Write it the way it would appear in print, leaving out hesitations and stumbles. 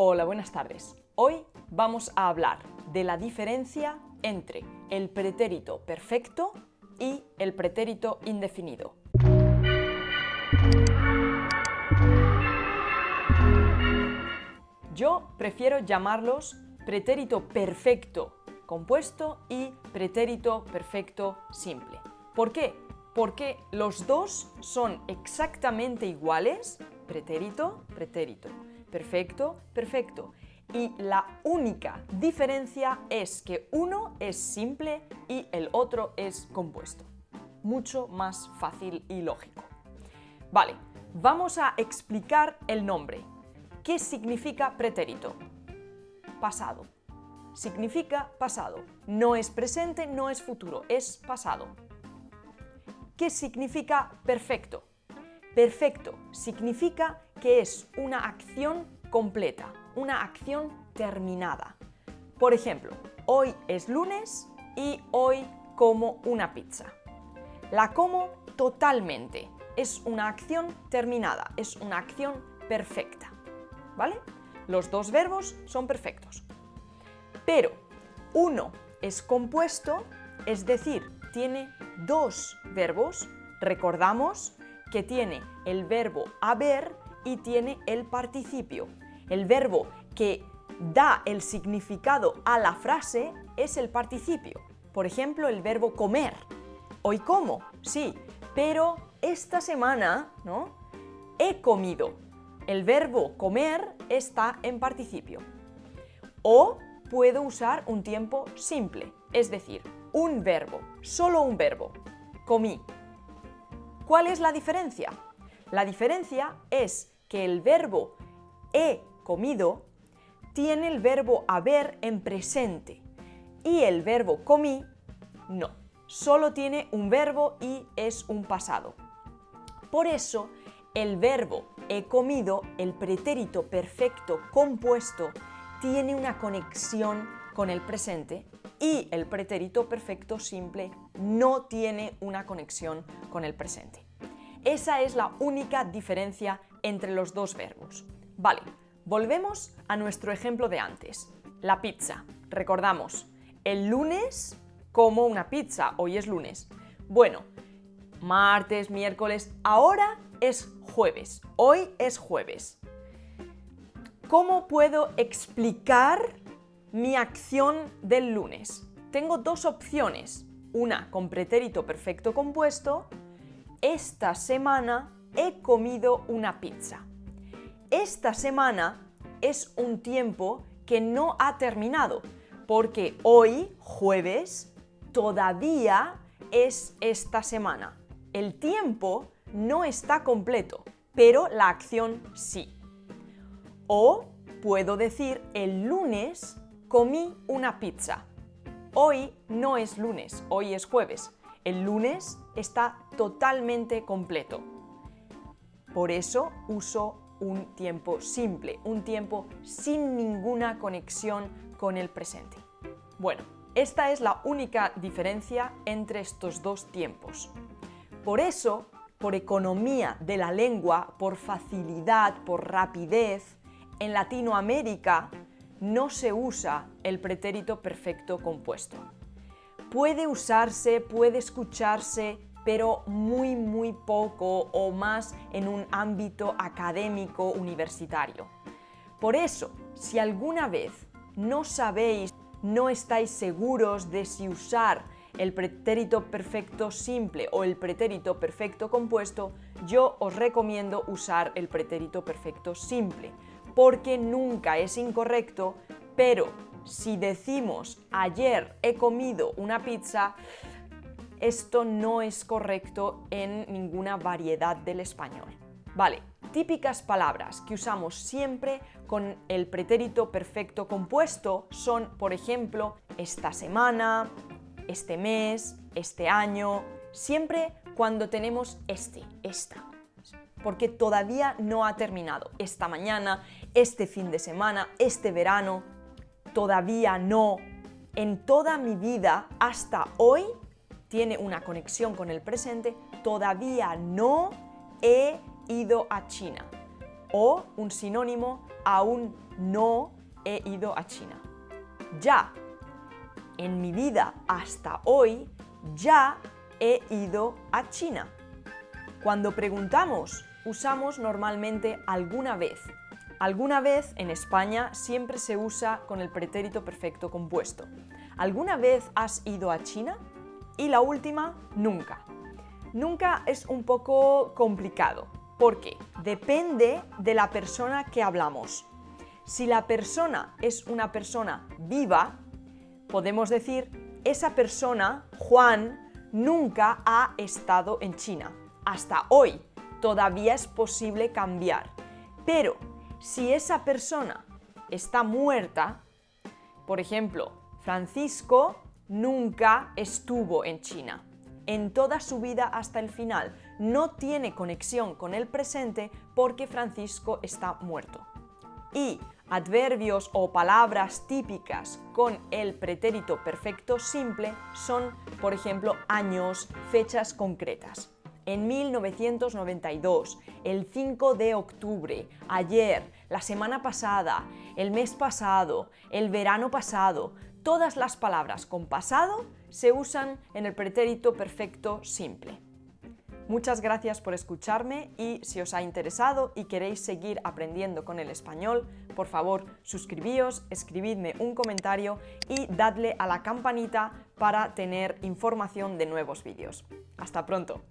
Hola, buenas tardes. Hoy vamos a hablar de la diferencia entre el pretérito perfecto y el pretérito indefinido. Yo prefiero llamarlos pretérito perfecto compuesto y pretérito perfecto simple. ¿Por qué? Porque los dos son exactamente iguales, pretérito, pretérito, perfecto, perfecto. Y la única diferencia es que uno es simple y el otro es compuesto. Mucho más fácil y lógico. Vale, vamos a explicar el nombre. ¿Qué significa pretérito? Pasado. Significa pasado. No es presente, no es futuro, es pasado. ¿Qué significa perfecto? Perfecto significa que es una acción completa, una acción terminada. Por ejemplo, hoy es lunes y hoy como una pizza. La como totalmente. Es una acción terminada, es una acción perfecta. ¿Vale? Los dos verbos son perfectos. Pero uno es compuesto, es decir, tiene dos verbos. Recordamos que tiene el verbo haber y tiene el participio. El verbo que da el significado a la frase es el participio. Por ejemplo, el verbo comer. Hoy como, sí, pero esta semana, ¿no? He comido. El verbo comer está en participio. O puedo usar un tiempo simple, es decir, un verbo, solo un verbo. Comí. ¿Cuál es la diferencia? La diferencia es que el verbo he comido tiene el verbo haber en presente y el verbo comí no. Solo tiene un verbo y es un pasado. Por eso, el verbo he comido, el pretérito perfecto compuesto, tiene una conexión con el presente y el pretérito perfecto simple no tiene una conexión con el presente. Esa es la única diferencia entre los dos verbos. Vale, volvemos a nuestro ejemplo de antes. La pizza. Recordamos, el lunes como una pizza, hoy es lunes. Bueno, martes, miércoles, ahora es jueves, hoy es jueves. ¿Cómo puedo explicar mi acción del lunes? Tengo dos opciones, una con pretérito perfecto compuesto. Esta semana he comido una pizza. Esta semana es un tiempo que no ha terminado, porque hoy, jueves, todavía es esta semana. El tiempo no está completo, pero la acción sí. O puedo decir, el lunes comí una pizza. Hoy no es lunes, hoy es jueves. El lunes está totalmente completo. Por eso uso un tiempo simple, un tiempo sin ninguna conexión con el presente. Bueno, esta es la única diferencia entre estos dos tiempos. Por eso, por economía de la lengua, por facilidad, por rapidez, en Latinoamérica no se usa el pretérito perfecto compuesto. Puede usarse, puede escucharse, pero muy poco o más en un ámbito académico universitario. Por eso, si alguna vez no sabéis, no estáis seguros de si usar el pretérito perfecto simple o el pretérito perfecto compuesto, yo os recomiendo usar el pretérito perfecto simple, porque nunca es incorrecto, pero si decimos ayer he comido una pizza, esto no es correcto en ninguna variedad del español. Vale, típicas palabras que usamos siempre con el pretérito perfecto compuesto son, por ejemplo, esta semana, este mes, este año, siempre cuando tenemos esta, porque todavía no ha terminado. Esta mañana, este fin de semana, este verano, todavía no. En toda mi vida, hasta hoy, tiene una conexión con el presente, todavía no he ido a China. o un sinónimo, aún no he ido a China. Ya, en mi vida hasta hoy, ya he ido a China. Cuando preguntamos, usamos normalmente alguna vez. Alguna vez en España siempre se usa con el pretérito perfecto compuesto. ¿Alguna vez has ido a China? Y la última, nunca. Nunca es un poco complicado. ¿Por qué? Depende de la persona que hablamos. Si la persona es una persona viva, podemos decir, esa persona, Juan, nunca ha estado en China. Hasta hoy todavía es posible cambiar. Pero si esa persona está muerta, por ejemplo, Francisco nunca estuvo en China. En toda su vida hasta el final no tiene conexión con el presente porque Francisco está muerto. Y adverbios o palabras típicas con el pretérito perfecto simple son, por ejemplo, años, fechas concretas. En 1992, el 5 de octubre, ayer, la semana pasada, el mes pasado, el verano pasado, todas las palabras con pasado se usan en el pretérito perfecto simple. Muchas gracias por escucharme y si os ha interesado y queréis seguir aprendiendo con el español, por favor suscribíos, escribidme un comentario y dadle a la campanita para tener información de nuevos vídeos. Hasta pronto.